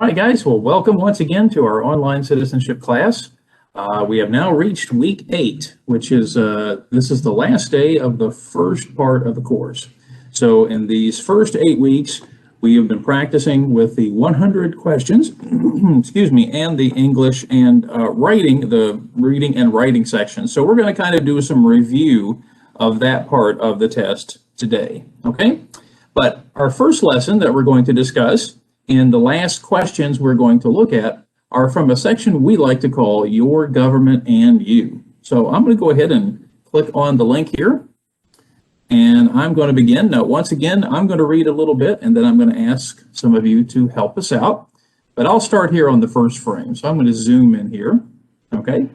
Hi guys, well welcome once again to our online citizenship class. We have now reached week 8, which is this is the last day of the first part of the course. So in these first 8 weeks, we have been practicing with the 100 questions, excuse me, and the English and writing, the reading and writing section. So we're going to kind of do some review of that part of the test today, okay? But our first lesson that we're going to discuss and the last questions we're going to look at are from a section we like to call Your Government and You. So I'm going to go ahead and click on the link here, and I'm going to begin. Now, once again, I'm going to read a little bit, and then I'm going to ask some of you to help us out. But I'll start here on the first frame. So I'm going to zoom in here, okay?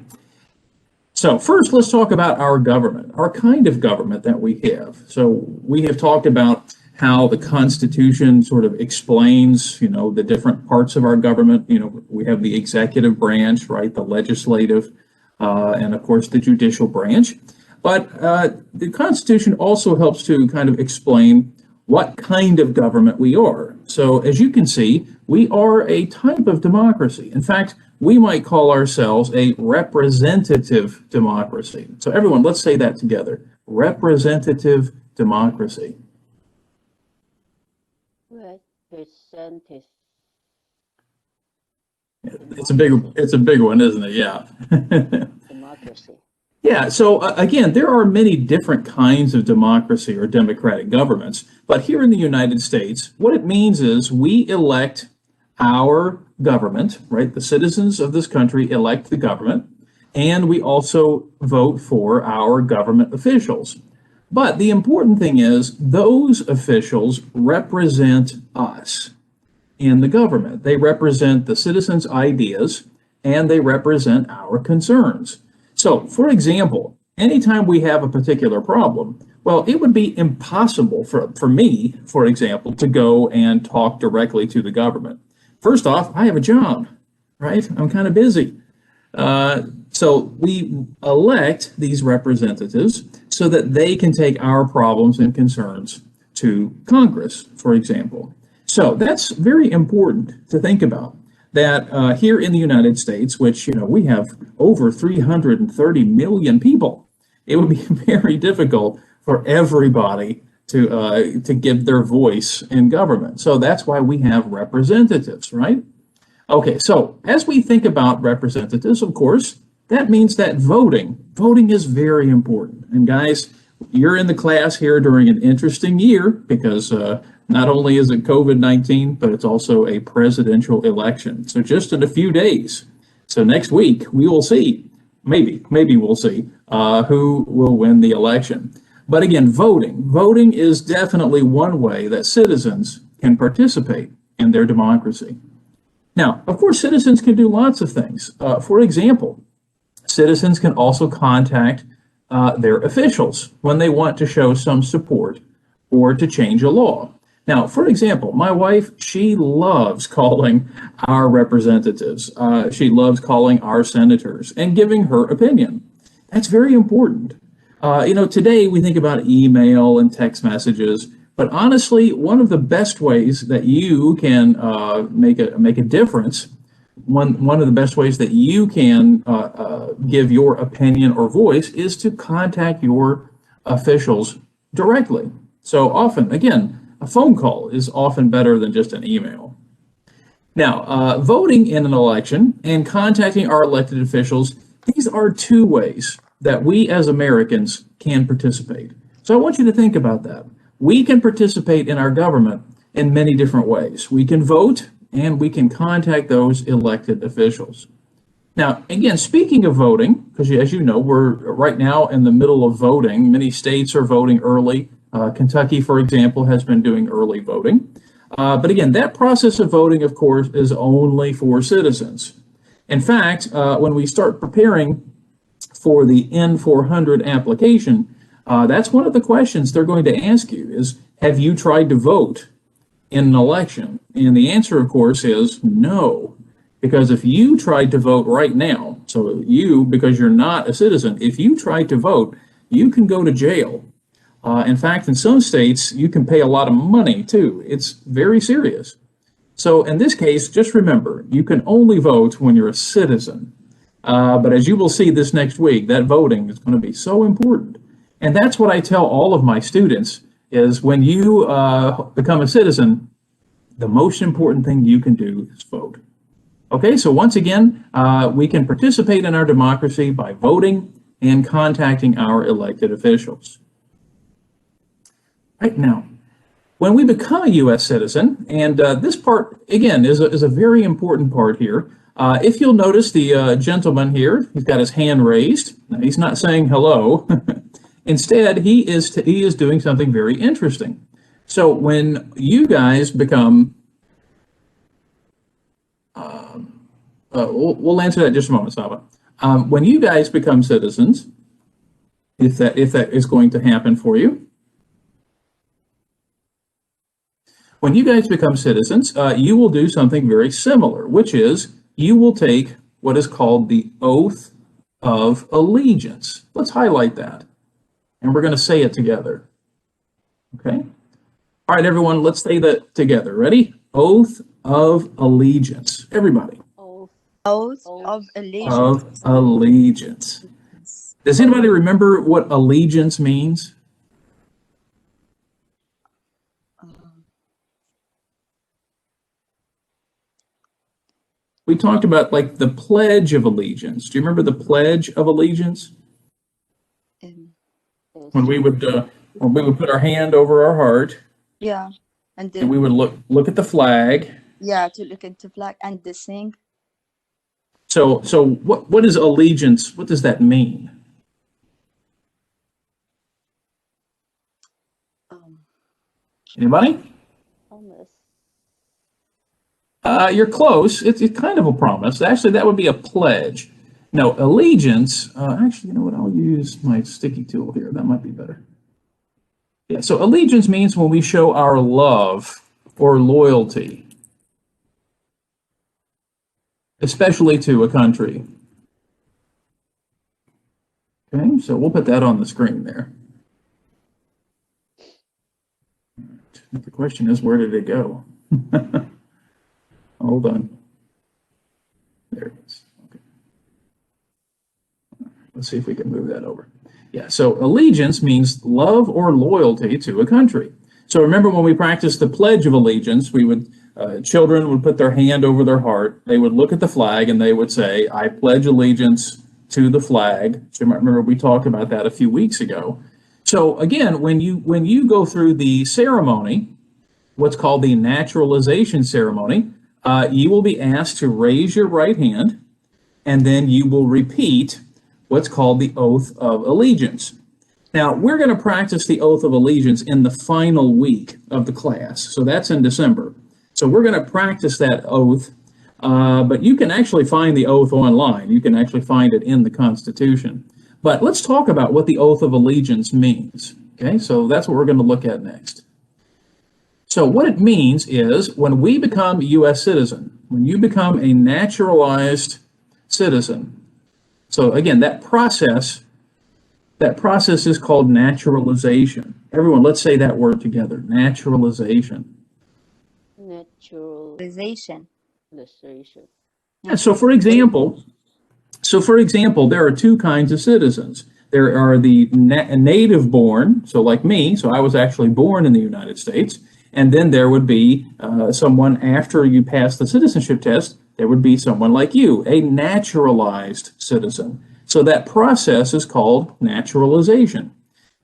So first, let's talk about our government, our kind of government that we have. So we have talked about how the Constitution sort of explains, the different parts of our government. We have the executive branch, right, the legislative, and of course the judicial branch. But the Constitution also helps to kind of explain what kind of government we are. So as you can see, we are a type of democracy. In fact, we might call ourselves a representative democracy. So everyone, let's say that together. Representative democracy. Representative. It's a big one, isn't it? Yeah. Democracy. Yeah, so again, there are many different kinds of democracy or democratic governments, but here in the United States, what it means is we elect our government, right? The citizens of this country elect the government, and we also vote for our government officials. But the important thing is those officials represent us in the government. They represent the citizens' ideas, and they represent our concerns. So, for example, anytime we have a particular problem, well, it would be impossible for me, for example, to go and talk directly to the government. First off, I have a job, right? I'm kind of busy. So we elect these representatives so that they can take our problems and concerns to Congress, for example. So that's very important to think about, that here in the United States, which, we have over 330 million people, it would be very difficult for everybody to give their voice in government. So that's why we have representatives, right? Okay, so as we think about representatives, of course, that means that voting is very important. And guys, you're in the class here during an interesting year because not only is it COVID-19, but it's also a presidential election. So just in a few days, so next week, we will see, maybe we'll see who will win the election. But again, voting is definitely one way that citizens can participate in their democracy. Now, of course, citizens can do lots of things. For example, citizens can also contact their officials when they want to show some support or to change a law. Now, for example, my wife, she loves calling our representatives. She loves calling our senators and giving her opinion. That's very important. Today we think about email and text messages, but honestly, one of the best ways that you can make a difference, one of the best ways that you can give your opinion or voice is to contact your officials directly. So often, again, a phone call is often better than just an email. Now, voting in an election and contacting our elected officials, these are two ways that we as Americans can participate. So I want you to think about that. We can participate in our government in many different ways. We can vote and we can contact those elected officials. Now, again, speaking of voting, because as you know, we're right now in the middle of voting. Many states are voting early. Kentucky, for example, has been doing early voting. But again, that process of voting, of course, is only for citizens. In fact, when we start preparing for the N400 application, that's one of the questions they're going to ask you is, have you tried to vote in an election? And the answer, of course, is no. Because if you tried to vote right now, so you, because you're not a citizen, if you tried to vote, you can go to jail. In fact, in some states, you can pay a lot of money too. It's very serious. So in this case, just remember, you can only vote when you're a citizen. But as you will see this next week, that voting is going to be so important. And that's what I tell all of my students is when you become a citizen, the most important thing you can do is vote. Okay, so once again, we can participate in our democracy by voting and contacting our elected officials. Right now, when we become a U.S. citizen, and this part, again, is a very important part here. If you'll notice the gentleman here, he's got his hand raised. Now, he's not saying hello. Instead, he is doing something very interesting. So when you guys become, we'll answer that in just a moment, Saba. When you guys become citizens, if that is going to happen for you, when you guys become citizens, you will do something very similar, which is you will take what is called the oath of allegiance. Let's highlight that. And we're going to say it together. Okay? All right, everyone, let's say that together. Ready? Oath of allegiance. Everybody. Oath Of allegiance. Of allegiance. Does anybody remember what allegiance means? We talked about like the Pledge of Allegiance. Do you remember the Pledge of Allegiance? When we would put our hand over our heart Yeah, and and we then would look at the flag. to look into flag and the sing. So what is allegiance? What does that mean? Anybody? promise. You're close. It's kind of a promise. Actually, that would be a pledge. No, allegiance. Actually, you know what? I'll use my sticky tool here. That might be better. Yeah. So allegiance means when we show our love or loyalty, especially to a country. Okay. So we'll put that on the screen there. The question is, where did it go? Hold on. There it is. Okay. Let's see if we can move that over. Yeah, so allegiance means love or loyalty to a country. So remember when we practiced the Pledge of Allegiance, we would, children would put their hand over their heart, they would look at the flag and they would say, I pledge allegiance to the flag. So you might remember we talked about that a few weeks ago. So again, when you go through the ceremony, what's called the naturalization ceremony, you will be asked to raise your right hand, and then you will repeat what's called the Oath of Allegiance. Now, we're going to practice the Oath of Allegiance in the final week of the class, so that's in December. So we're going to practice that oath, but you can actually find the oath online. You can actually find it in the Constitution. But let's talk about what the Oath of Allegiance means. Okay, so that's what we're going to look at next. So what it means is when we become a U.S. citizen, when you become a naturalized citizen, so again, that process is called naturalization. Everyone, let's say that word together, naturalization. Naturalization. Yeah, so for example, there are two kinds of citizens. There are the native born, so like me, so I was actually born in the United States. And then there would be someone after you pass the citizenship test, there would be someone like you, a naturalized citizen. So that process is called naturalization.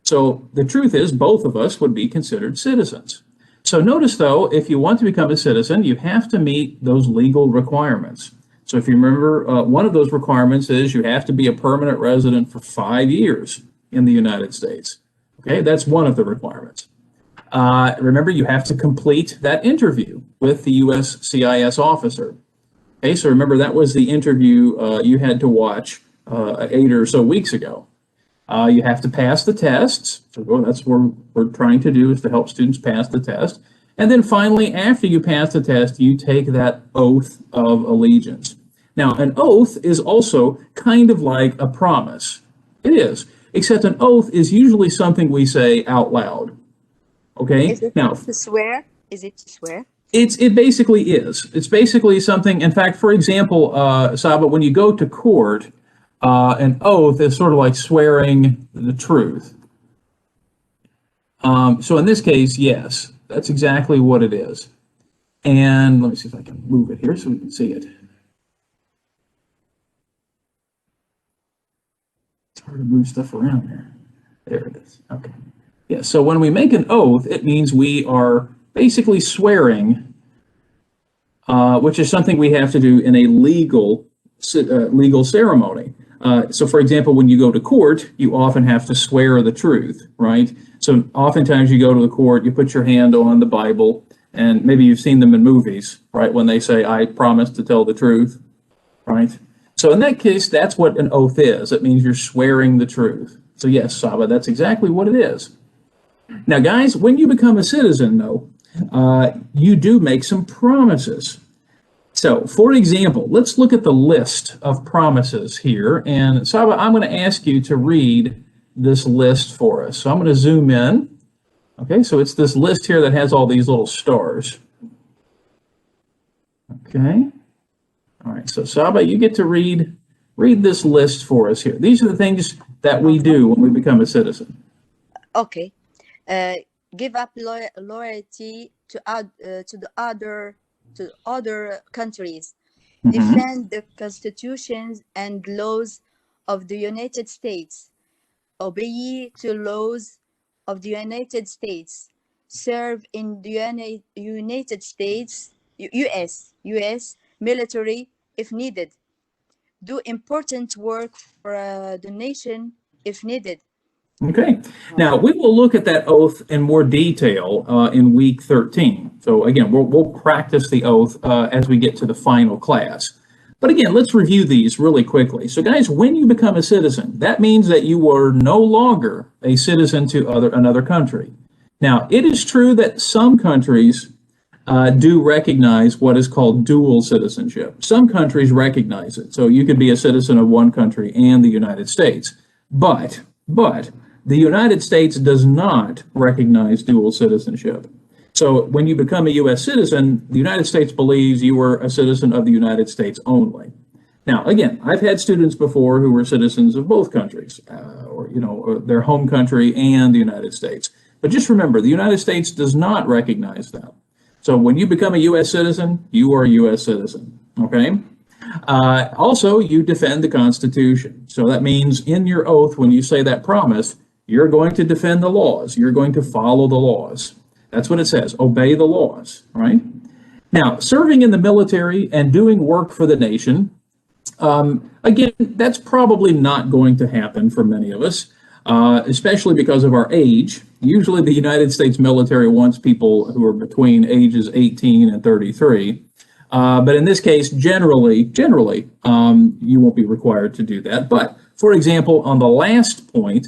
So the truth is both of us would be considered citizens. So notice though, if you want to become a citizen, you have to meet those legal requirements. So if you remember, one of those requirements is you have to be a permanent resident for 5 years in the United States. Okay, that's one of the requirements. Remember, you have to complete that interview with the USCIS officer. Okay, so remember that was the interview you had to watch 8 or so weeks ago. You have to pass the tests. So that's what we're trying to do is to help students pass the test. And then finally, after you pass the test, you take that oath of allegiance. Now, an oath is also kind of like a promise. It is, except an oath is usually something we say out loud. Okay. Is it Now, to swear? Is it to swear? It basically is. It's basically something. In fact, for example, Saba, when you go to court, an oath is sort of like swearing the truth. So in this case, yes, that's exactly what it is. And let me see if I can move it here so we can see it. It's hard to move stuff around here. There it is. Okay. Yeah, so when we make an oath, it means we are basically swearing, which is something we have to do in a legal ceremony. So, for example, when you go to court, you often have to swear the truth, right? So, oftentimes you go to the court, you put your hand on the Bible, and maybe you've seen them in movies, right? When they say, "I promise to tell the truth," right? So, in that case, that's what an oath is. It means you're swearing the truth. So, yes, Saba, that's exactly what it is. Now, guys, when you become a citizen, though, you do make some promises. So, for example, let's look at the list of promises here. And Saba, I'm going to ask you to read this list for us. So I'm going to zoom in. Okay, so it's this list here that has all these little stars. Okay. All right, so Saba, you get to read this list for us here. These are the things that we do when we become a citizen. Okay. Give up loyalty to other countries. Mhm. Defend the constitutions and laws of the United States. Obey to laws of the United States. Serve in the United States, US military if needed. Do important work for the nation if needed. Okay. Now, we will look at that oath in more detail in week 13. So again, we'll practice the oath as we get to the final class. But again, let's review these really quickly. So guys, when you become a citizen, that means that you are no longer a citizen to another country. Now, it is true that some countries do recognize what is called dual citizenship. Some countries recognize it. So you could be a citizen of one country and the United States. But the United States does not recognize dual citizenship. So when you become a U.S. citizen, the United States believes you were a citizen of the United States only. Now, again, I've had students before who were citizens of both countries, or their home country and the United States. But just remember, the United States does not recognize that. So when you become a U.S. citizen, you are a U.S. citizen, okay? Also, you defend the Constitution. So that means in your oath, when you say that promise, you're going to defend the laws. You're going to follow the laws. That's what it says. Obey the laws, right? Now, serving in the military and doing work for the nation, again, that's probably not going to happen for many of us, especially because of our age. Usually the United States military wants people who are between ages 18 and 33. But in this case, generally, you won't be required to do that. But for example, on the last point,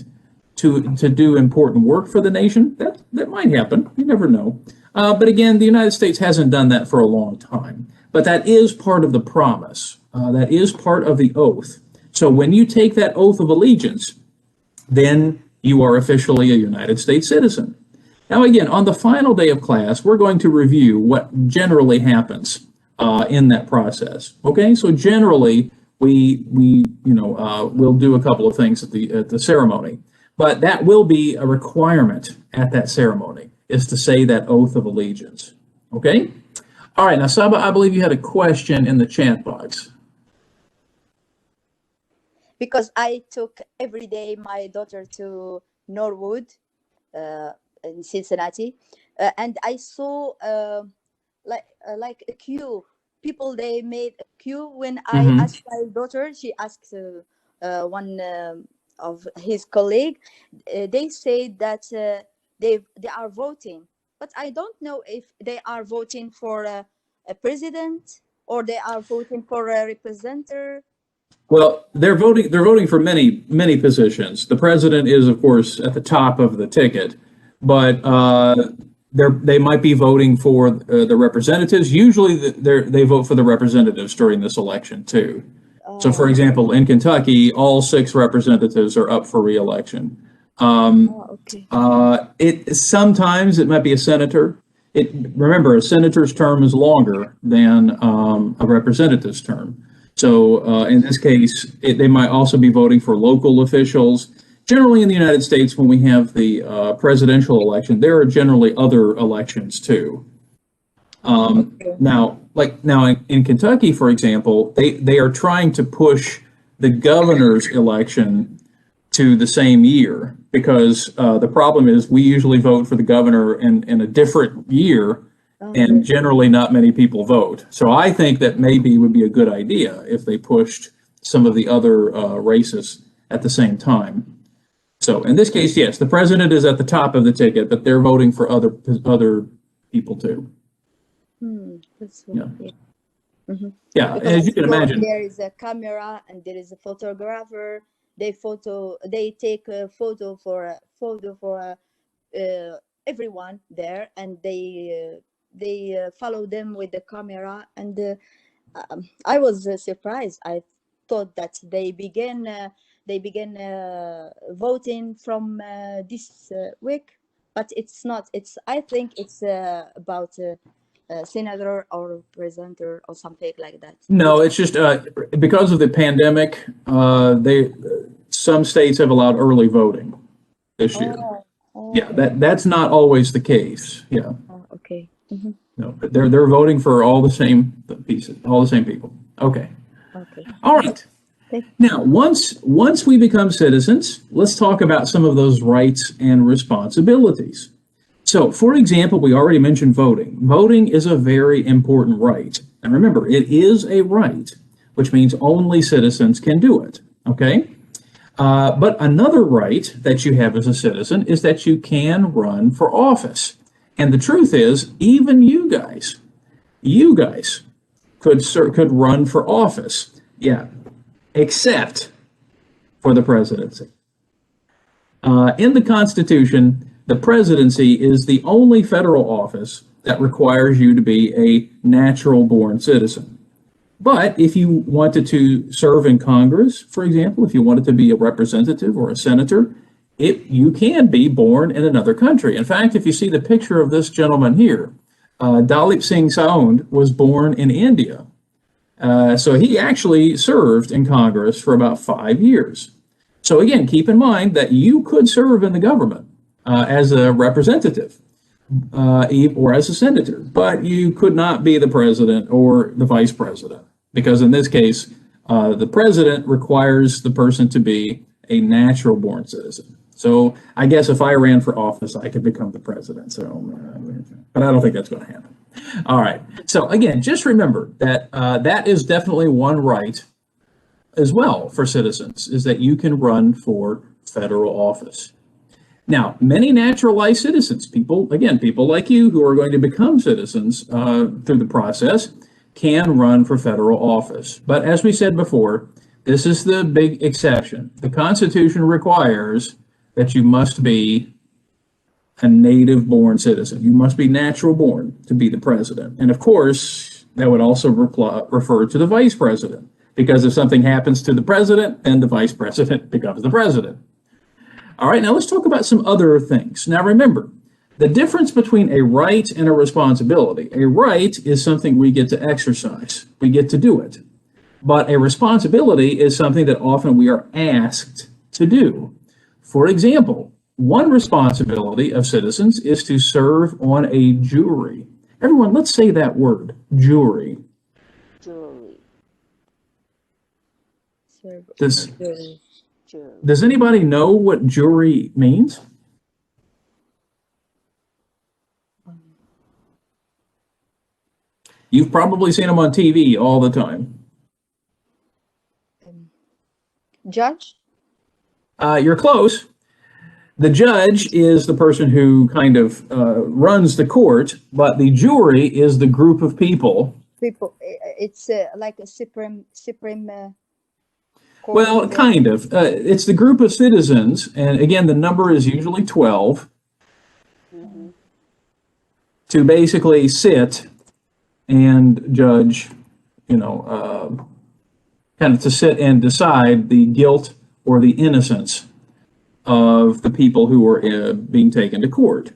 to do important work for the nation, that might happen. You never know. But again, the United States hasn't done that for a long time. But that is part of the promise. That is part of the oath. So when you take that oath of allegiance, then you are officially a United States citizen. Now, again, on the final day of class, we're going to review what generally happens in that process. Okay, so generally we'll do a couple of things at the ceremony, but that will be a requirement at that ceremony, is to say that oath of allegiance. Okay, all right. Now, Saba, I believe you had a question in the chat box. Because I took every day my daughter to Norwood in Cincinnati, and I saw like a queue. People, they made a queue when I asked my daughter. She asked one of his colleague. They said that they are voting, but I don't know if they are voting for a president or they are voting for a representative. Well, they're voting for many positions. The president is, of course, at the top of the ticket, but they might be voting for the representatives. Usually, they vote for the representatives during this election too. So, for example, in Kentucky, all 6 representatives are up for re-election. Okay. Sometimes it might be a senator. remember, a senator's term is longer than a representative's term. So in this case, they might also be voting for local officials. Generally, in the United States, when we have the presidential election, there are generally other elections too. Now in Kentucky, for example, they are trying to push the governor's election to the same year because the problem is we usually vote for the governor in a different year, and generally not many people vote. So I think that maybe would be a good idea if they pushed some of the other races at the same time. So in this case, yes, the president is at the top of the ticket, but they're voting for other people too. That's Yeah. yeah. Mhm. Yeah, Because as you can imagine. there is a camera and there is a photographer. They take a photo for everyone there, and they follow them with the camera. And I was surprised. I thought that they began voting from this week, but it's not. I think it's about senator or presenter or something like that. No, it's just because of the pandemic, some states have allowed early voting this year. Yeah, that's not always the case. Yeah, Okay. no, but they're voting for all the same pieces, all the same people. Okay, Okay. all right. Thank Now, once we become citizens, let's talk about some of those rights and responsibilities. So, for example, we already mentioned voting. Voting is a very important right. And remember, it is a right, which means only citizens can do it. Okay? But another right that you have as a citizen is that you can run for office. And the truth is, even you guys could run for office. Yeah, except for the presidency. In the Constitution, the presidency is the only federal office that requires you to be a natural born citizen. But if you wanted to serve in Congress, for example, if you wanted to be a representative or a senator, you can be born in another country. In fact, if you see the picture of this gentleman here, Dalip Singh Saund was born in India. So he actually served in Congress for about 5 years. So again, keep in mind that you could serve in the government as a representative or as a senator, but you could not be the president or the vice president, because in this case, the president requires the person to be a natural born citizen. So I guess if I ran for office, I could become the president. So, but I don't think that's going to happen. All right. So again, just remember that that is definitely one right as well for citizens, is that you can run for federal office. Now, many naturalized citizens, people like you who are going to become citizens through the process, can run for federal office. But as we said before, this is the big exception. The Constitution requires that you must be a native-born citizen. You must be natural-born to be the president. And of course, that would also refer to the vice president, because if something happens to the president, then the vice president becomes the president. All right, now let's talk about some other things. Now remember, the difference between a right and a responsibility. A right is something we get to exercise. We get to do it. But a responsibility is something that often we are asked to do. For example, one responsibility of citizens is to serve on a jury. Everyone, let's say that word, jury. Jury. Does anybody know what jury means? You've probably seen them on TV all the time. Judge? You're close. The judge is the person who kind of runs the court, but the jury is the group of people. It's like a supreme court. Well, kind of. It's the group of citizens, and again, the number is usually 12, to basically sit and judge, kind of to sit and decide the guilt or the innocence of the people who are being taken to court.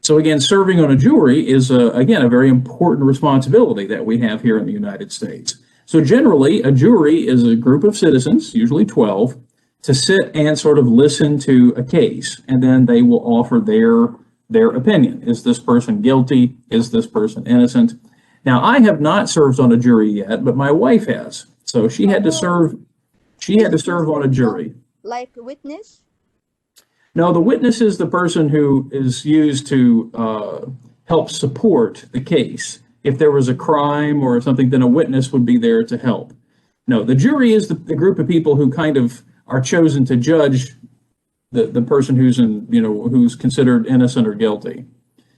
So again, serving on a jury is, again, a very important responsibility that we have here in the United States. So generally, a jury is a group of citizens, usually 12, to sit and sort of listen to a case, and then they will offer their opinion. Is this person guilty? Is this person innocent? Now, I have not served on a jury yet, but my wife has. So she had to serve. She had to serve on a jury. Like witness? No, the witness is the person who is used to help support the case. If there was a crime or something, then a witness would be there to help. No, the jury is the group of people who kind of are chosen to judge the person who's who's considered innocent or guilty.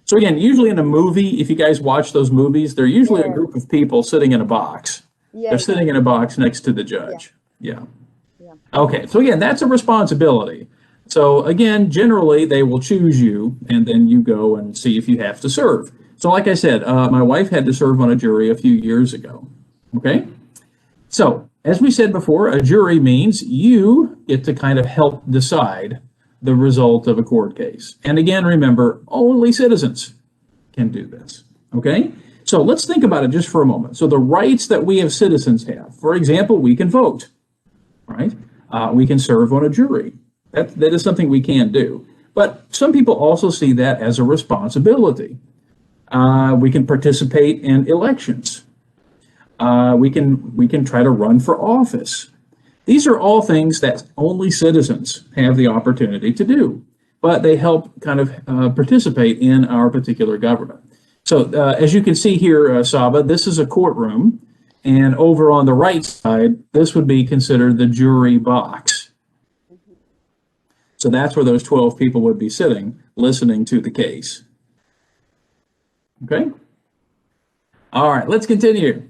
So again, usually in a movie, if you guys watch those movies, they're usually a group of people sitting in a box. Yeah, they're sitting in a box next to the judge. Yeah. Yeah. Okay, so again, that's a responsibility. So again, generally they will choose you, and then you go and see if you have to serve. So like I said, my wife had to serve on a jury a few years ago. Okay, so as we said before, a jury means you get to kind of help decide the result of a court case. And again, remember, only citizens can do this. Okay, so let's think about it just for a moment. So the rights that we as citizens have, for example, we can vote, right? We can serve on a jury. That is something we can do. But some people also see that as a responsibility. We can participate in elections. We can try to run for office. These are all things that only citizens have the opportunity to do, but they help kind of participate in our particular government. So as you can see here, Saba, this is a courtroom, and over on the right side, this would be considered the jury box. So that's where those 12 people would be sitting, listening to the case. Okay? All right, let's continue.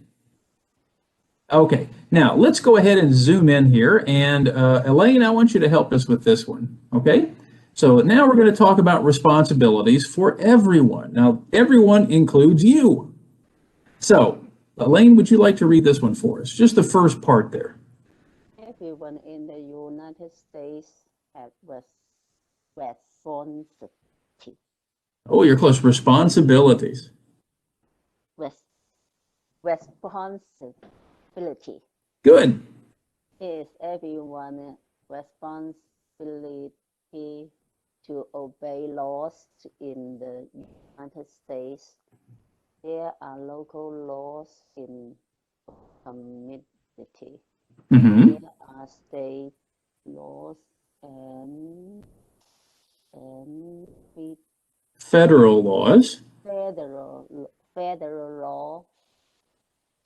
Okay, now let's go ahead and zoom in here. And Elaine, I want you to help us with this one. Okay? So now we're going to talk about responsibilities for everyone. Now, everyone includes you. So, Elaine, would you like to read this one for us? Just the first part there. Everyone in the United States have responsibility. Oh, you're close. Responsibilities. Responsibility. Good. Is everyone's responsibility to obey laws in the United States. There are local laws in community. Mm-hmm. There are state laws and Federal laws. Federal law.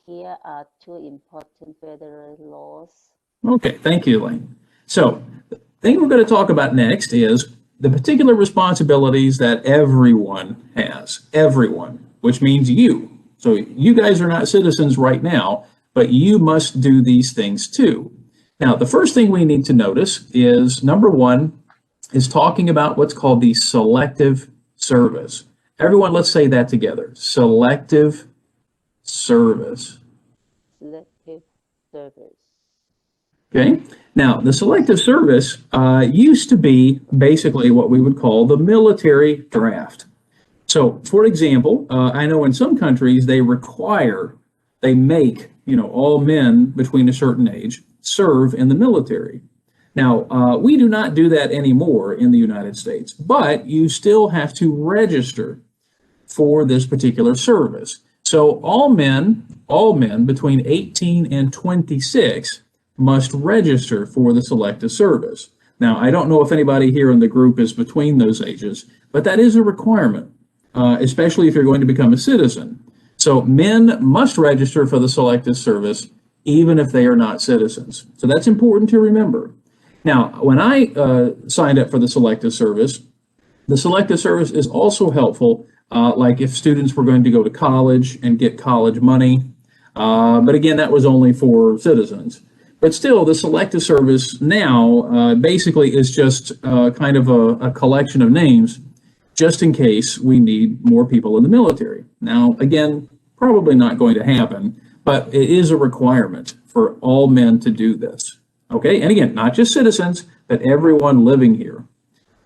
Here are two important federal laws. Okay, thank you, Elaine. So the thing we're going to talk about next is the particular responsibilities that everyone has. Everyone, which means you. So you guys are not citizens right now, but you must do these things too. Now, the first thing we need to notice is, number one, is talking about what's called the selective service. Everyone, let's say that together. Selective service. Selective service. Okay. Now, the selective service used to be basically what we would call the military draft. So, for example, I know in some countries they make, all men between a certain age serve in the military. Now, we do not do that anymore in the United States, but you still have to register for this particular service. So all men between 18 and 26 must register for the selective service. Now, I don't know if anybody here in the group is between those ages, but that is a requirement, especially if you're going to become a citizen. So men must register for the selective service even if they are not citizens. So that's important to remember. Now, when I signed up for the selective service is also helpful, like if students were going to go to college and get college money. But again, that was only for citizens. But still, the selective service now basically is just kind of a collection of names just in case we need more people in the military. Now, again, probably not going to happen, but it is a requirement for all men to do this. Okay, and again, not just citizens, but everyone living here.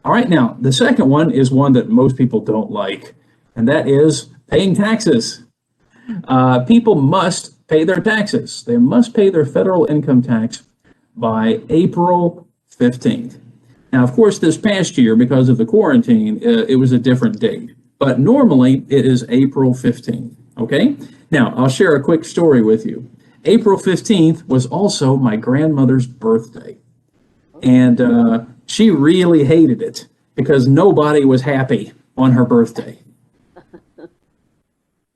All right, now, the second one is one that most people don't like, and that is paying taxes. People must pay their taxes. They must pay their federal income tax by April 15th. Now, of course, this past year, because of the quarantine, it was a different date, but normally it is April 15th, okay? Now, I'll share a quick story with you. April 15th was also my grandmother's birthday, and she really hated it because nobody was happy on her birthday.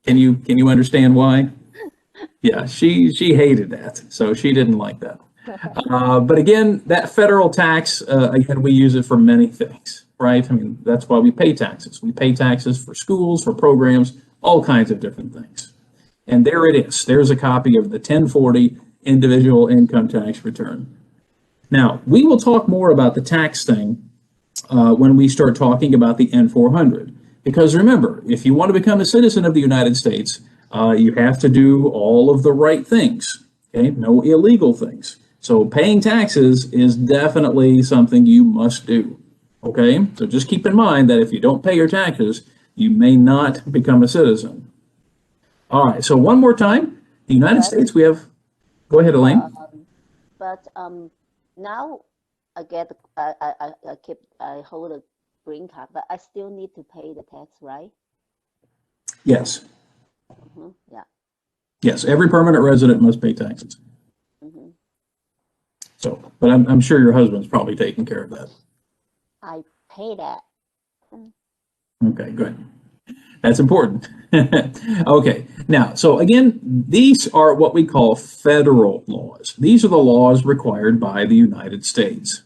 Can you understand why? Yeah, she hated that, so she didn't like that. But again, that federal tax, again, we use it for many things, right? I mean, that's why we pay taxes. We pay taxes for schools, for programs, all kinds of different things. And there it is. There's a copy of the 1040 individual income tax return. Now, we will talk more about the tax thing when we start talking about the N400. Because remember, if you want to become a citizen of the United States, you have to do all of the right things, okay? No illegal things. So paying taxes is definitely something you must do, okay? So just keep in mind that if you don't pay your taxes, you may not become a citizen. All right, so one more time, the United States, we have, go ahead, Elaine. But now I get I hold a green card, but I still need to pay the tax, right? Yes. Yeah. Yes, every permanent resident must pay taxes. So, but I'm sure your husband's probably taking care of that. I pay that. Okay, good. That's important. Okay, now, so again, these are what we call federal laws. These are the laws required by the United States.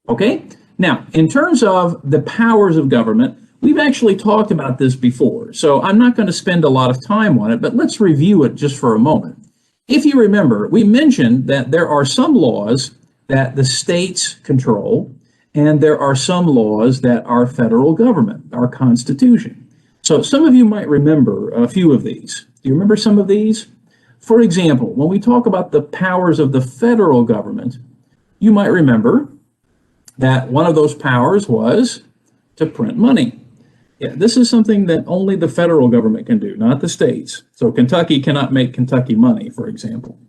Okay, now, in terms of the powers of government, we've actually talked about this before, so I'm not going to spend a lot of time on it, but let's review it just for a moment. If you remember, we mentioned that there are some laws that the states control, and there are some laws that are federal government, our Constitution. So some of you might remember a few of these. Do you remember some of these? For example, when we talk about the powers of the federal government, you might remember that one of those powers was to print money. Yeah, this is something that only the federal government can do, not the states. So Kentucky cannot make Kentucky money, for example.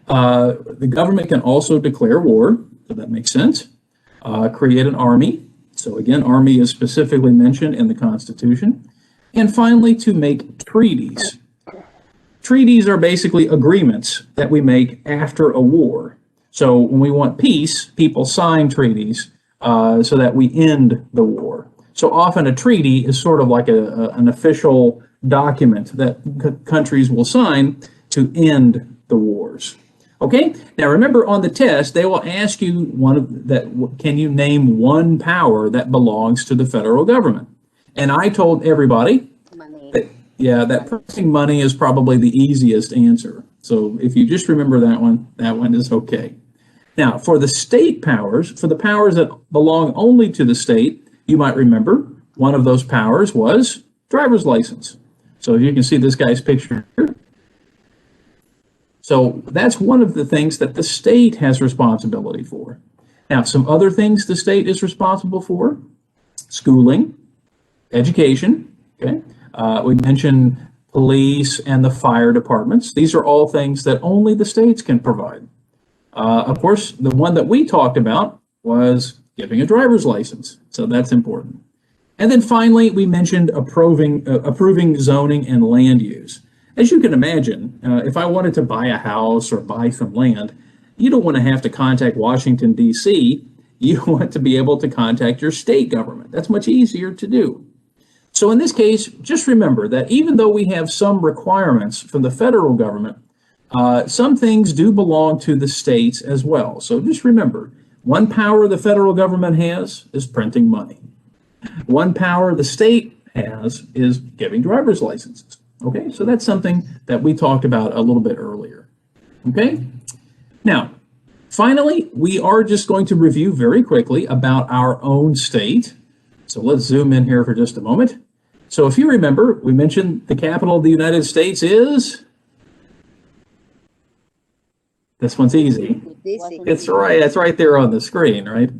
The government can also declare war, so that makes sense. Create an army. So again, army is specifically mentioned in the Constitution. And finally, to make treaties. Treaties are basically agreements that we make after a war. So when we want peace, people sign treaties so that we end the war. So often a treaty is sort of like an official document that countries will sign to end the wars. Okay, now remember on the test, they will ask you can you name one power that belongs to the federal government? And I told everybody that printing money is probably the easiest answer. So if you just remember that one is okay. Now, for the state powers, for the powers that belong only to the state, you might remember one of those powers was driver's license. So you can see this guy's picture here. So that's one of the things that the state has responsibility for. Now, some other things the state is responsible for: schooling, education, okay? We mentioned police and the fire departments. These are all things that only the states can provide. Of course, the one that we talked about was giving a driver's license, so that's important. And then finally, we mentioned approving zoning and land use. As you can imagine, if I wanted to buy a house or buy some land, you don't want to have to contact Washington, D.C. You want to be able to contact your state government. That's much easier to do. So in this case, just remember that even though we have some requirements from the federal government, some things do belong to the states as well. So just remember, one power the federal government has is printing money. One power the state has is giving driver's licenses. Okay, so that's something that we talked about a little bit earlier. Okay, now, finally, we are just going to review very quickly about our own state. So let's zoom in here for just a moment. So if you remember, we mentioned the capital of the United States is, this one's easy. DC. It's right, it's right there on the screen, right?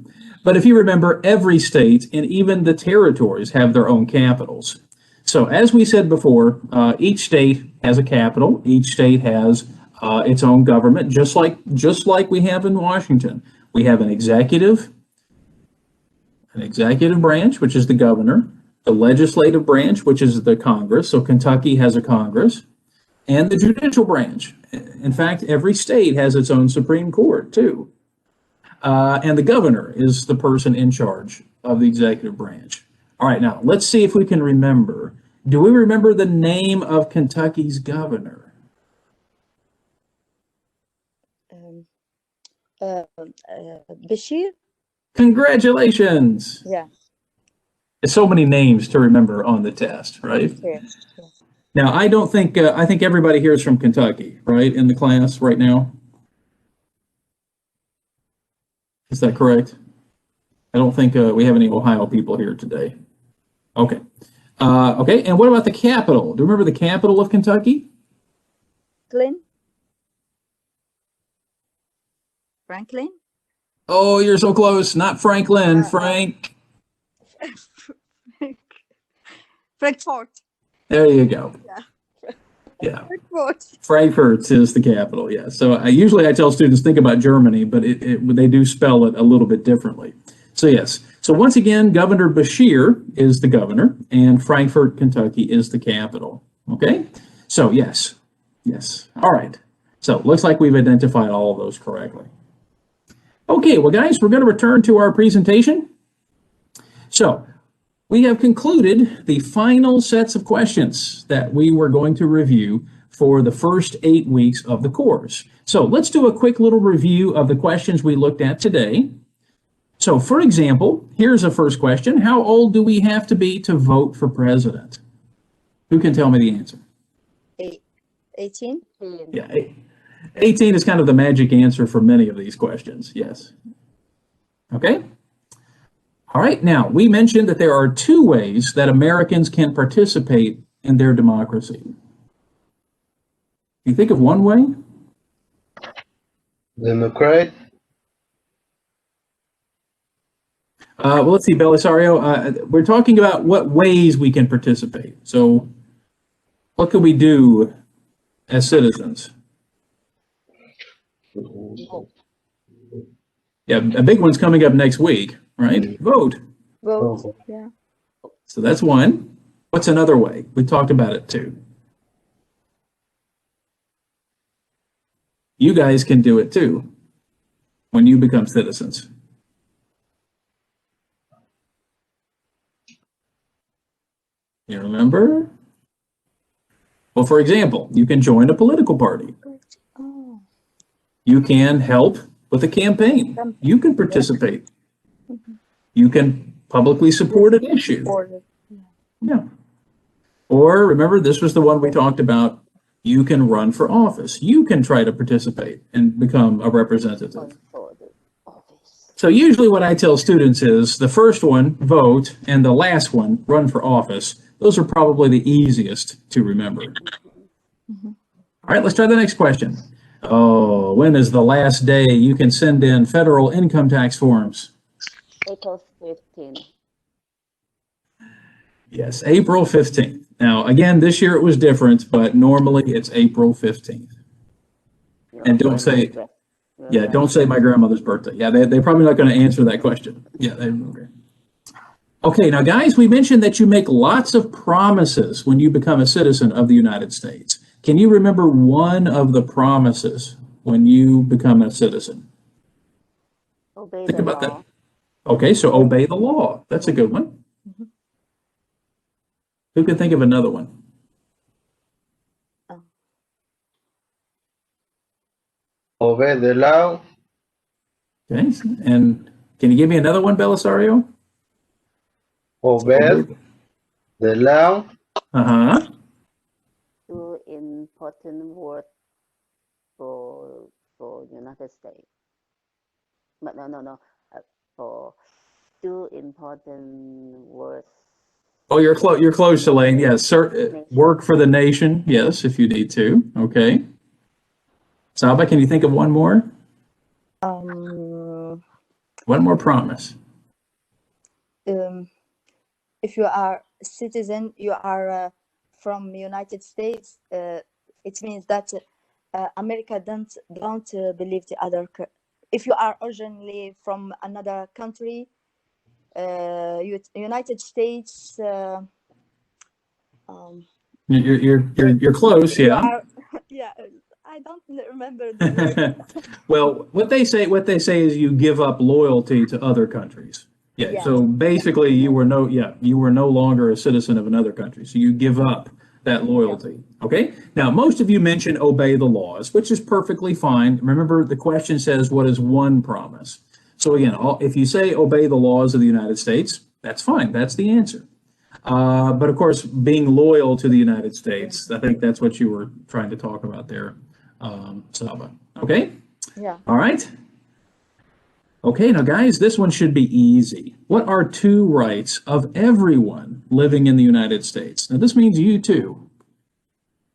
But if you remember, every state and even the territories have their own capitals. So as we said before, each state has a capital. Each state has its own government, just like we have in Washington. We have an executive branch, which is the governor, the legislative branch, which is the Congress. So Kentucky has a Congress, and the judicial branch. In fact, every state has its own Supreme Court too. And the governor is the person in charge of the executive branch. All right, now let's see if we can remember. Do we remember the name of Kentucky's governor? Bashir. Congratulations. Yeah. There's so many names to remember on the test, right? Yeah. Now, I don't think, I think everybody here is from Kentucky, right, in the class right now? Is that correct? I don't think we have any Ohio people here today. Okay. Okay, and what about the capital? Do you remember the capital of Kentucky? Franklin. Oh, you're so close. Not Franklin, Frank. Frankfurt. There you go. Yeah. Frankfurt is the capital, yeah. So usually I tell students think about Germany, but they do spell it a little bit differently. So yes. So once again, Governor Bashir is the governor, and Frankfurt, Kentucky is the capital. Okay? So yes. Yes. All right. So looks like we've identified all of those correctly. Okay, well guys, we're going to return to our presentation. So we have concluded the final sets of questions that we were going to review for the first 8 weeks of the course. So let's do a quick little review of the questions we looked at today. So for example, here's a first question. How old do we have to be to vote for president? Who can tell me the answer? 18? Yeah, 18 is kind of the magic answer for many of these questions, yes. Okay. All right, now we mentioned that there are 2 ways that Americans can participate in their democracy. You think of one way? Democrat. Well, let's see, Belisario, we're talking about what ways we can participate. So what could we do as citizens? Yeah, a big one's coming up next week, right? Vote. Vote. Yeah. So that's one. What's another way? We talked about it too. You guys can do it too when you become citizens. You remember? Well, for example, you can join a political party. Oh. You can help with a campaign. You can participate. You can publicly support an issue. Yeah. Or remember, this was the one we talked about. You can run for office. You can try to participate and become a representative. So usually what I tell students is the first one, vote, and the last one, run for office. Those are probably the easiest to remember. All right, let's try the next question. Oh, when is the last day you can send in federal income tax forms? April 15th. Yes, April 15th. Now, again, this year it was different, but normally it's April 15th. And don't say, yeah, don't say my grandmother's birthday. Yeah, they're probably not going to answer that question. Yeah, okay. Okay, now guys, we mentioned that you make lots of promises when you become a citizen of the United States. Can you remember one of the promises when you become a citizen? Obey Think the about law. that. Okay, so obey the law. That's a good one. Who can think of another one? Obey the law. Okay, and can you give me another one, Belisario? Obey the law. Uh-huh. Do important work for United States. But no. For do important work. Oh, you're close, Elaine. Yes, work for the nation. Yes, if you need to. Okay. Saba, can you think of one more? Um, One more promise. if you are a citizen, you are from United States. It means that America don't believe the other. If you are originally from another country, United States. You're close, You yeah. are, yeah. I don't remember the word. Well, what they say is you give up loyalty to other countries. Yeah. Yeah. So basically, you were no longer a citizen of another country. So you give up that loyalty. Okay. Now, most of you mentioned obey the laws, which is perfectly fine. Remember, the question says, what is one promise? So again, if you say obey the laws of the United States, that's fine. That's the answer. But of course, being loyal to the United States, I think that's what you were trying to talk about there, Saba. Okay? Yeah. All right. Okay, now guys, this one should be easy. What are two rights of everyone living in the United States? Now, this means you too.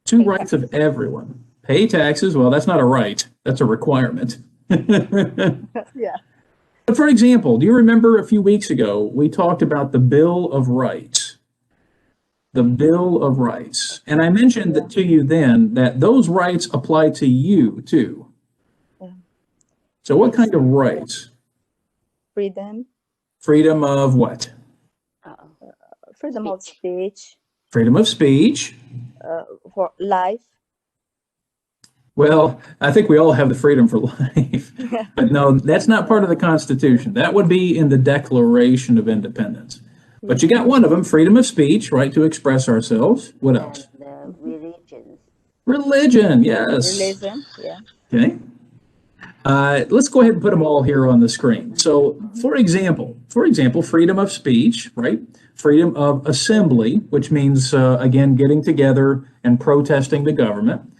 Two Pay rights of everyone. Pay taxes. Well, that's not a right. That's a requirement. Yeah. But for example, do you remember a few weeks ago, we talked about the Bill of Rights? The Bill of Rights. And I mentioned that to you then that those rights apply to you too. Yeah. So what kind of rights? Freedom. Freedom of what? Uh-oh. Freedom of speech. Freedom of speech. For life. Well, I think we all have the freedom for life. But no, that's not part of the Constitution. That would be in the Declaration of Independence. But you got one of them, freedom of speech, right to express ourselves. What else? And religions. Religion, yes. Religion. Yeah. Okay. Let's go ahead and put them all here on the screen. So, for example, freedom of speech, right? Freedom of assembly, which means, again, getting together and protesting the government.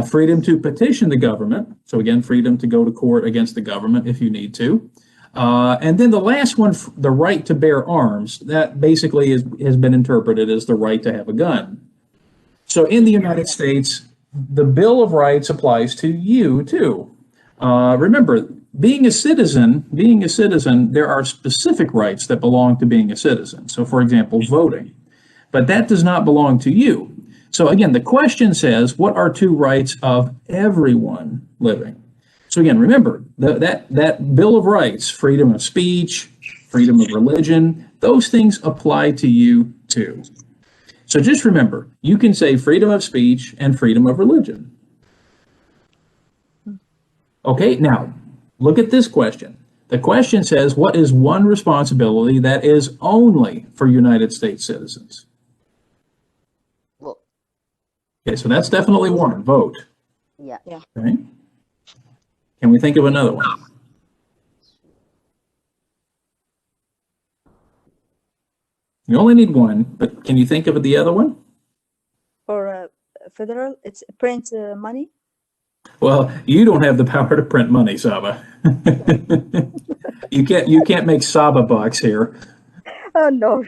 Freedom to petition the government. So, again, freedom to go to court against the government if you need to. And then the last one, the right to bear arms, that basically has been interpreted as the right to have a gun. So, in the United States, the Bill of Rights applies to you too. Remember, being a citizen, there are specific rights that belong to being a citizen. So, for example, voting. But that does not belong to you. So again, the question says, what are two rights of everyone living? So again, remember, that Bill of Rights, freedom of speech, freedom of religion, those things apply to you too. So just remember, you can say freedom of speech and freedom of religion. Okay, now look at this question. The question says, what is one responsibility that is only for United States citizens? Vote. Okay, so that's definitely one, vote. Yeah. Yeah. Okay. Can we think of another one? You only need one, but can you think of the other one? For federal, it's print money. Well, you don't have the power to print money, Saba. You can't make Saba bucks here. Oh no.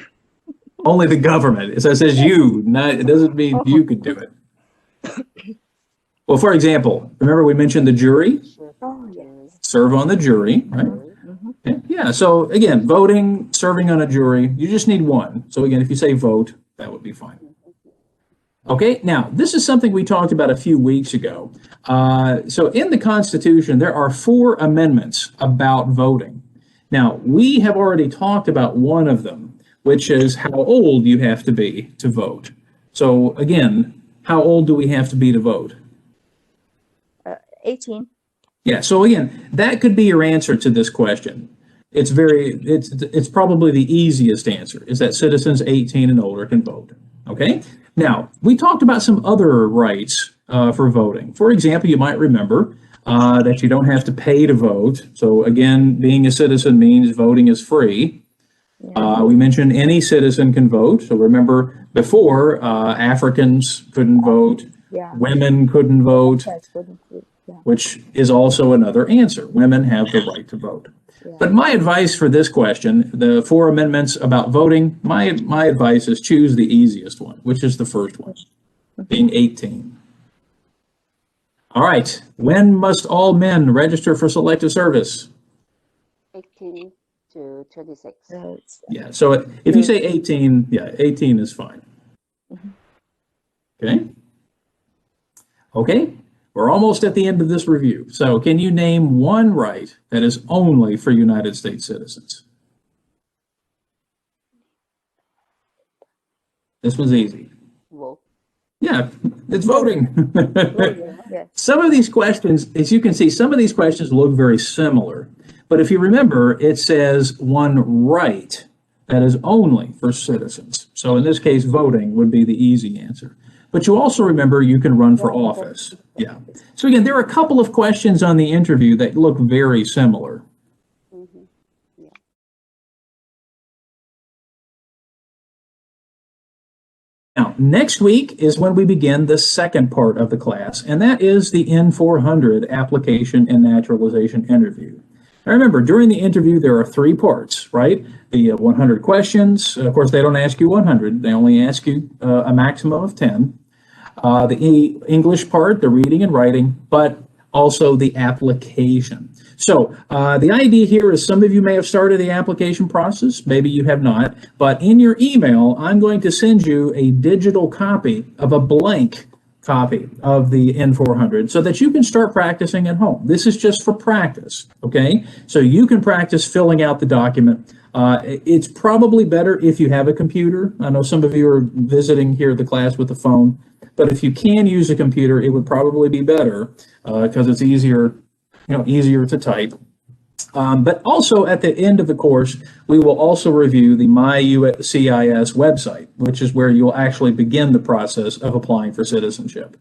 Only the government. So it says you, not, it doesn't mean you could do it. Well, for example, remember we mentioned the jury? Oh yes. Serve on the jury, right? Mm-hmm. Yeah, so again, voting, serving on a jury, you just need one. So again, if you say vote, that would be fine. Okay, now this is something we talked about a few weeks ago. So in the Constitution, there are 4 amendments about voting. Now, we have already talked about one of them, which is how old you have to be to vote. So again, how old do we have to be to vote? 18. Yeah, so again, that could be your answer to this question. It's probably the easiest answer, is that citizens 18 and older can vote. Okay? Now, we talked about some other rights for voting. For example, you might remember that you don't have to pay to vote. So again, being a citizen means voting is free. We mentioned any citizen can vote. So remember before, Africans couldn't vote, Yeah. women couldn't vote, Yes, wouldn't it? Yeah. which is also another answer. Women have the right to vote. Yeah. But my advice for this question, the 4 amendments about voting, my advice is choose the easiest one, which is the first one, being 18. All right. When must all men register for selective service? 18. to 26. Yeah, so if you say 18, yeah, 18 is fine. Okay? Okay, we're almost at the end of this review. So can you name one right that is only for United States citizens? This one's easy. Vote. Yeah, it's voting. Yeah. Some of these questions, as you can see, some of these questions look very similar. But if you remember, it says one right that is only for citizens. So in this case, voting would be the easy answer. But you also remember you can run for office. Yeah. So again, there are a couple of questions on the interview that look very similar. Mhm. Yeah. Now, next week is when we begin the second part of the class, and that is the N400 application and naturalization interview. Now remember, during the interview, there are three parts, right? The 100 questions. Of course, they don't ask you 100. They only ask you a maximum of 10. The English part, the reading and writing, but also the application. So the idea here is some of you may have started the application process, maybe you have not, but in your email, I'm going to send you a digital copy of a blank copy of the N400 so that you can start practicing at home. This is just for practice, okay? So you can practice filling out the document. It's probably better if you have a computer. I know some of you are visiting here at the class with a phone, but if you can use a computer, it would probably be better because it's easier, easier to type. But also at the end of the course, we will also review the MyUCIS website, which is where you'll actually begin the process of applying for citizenship.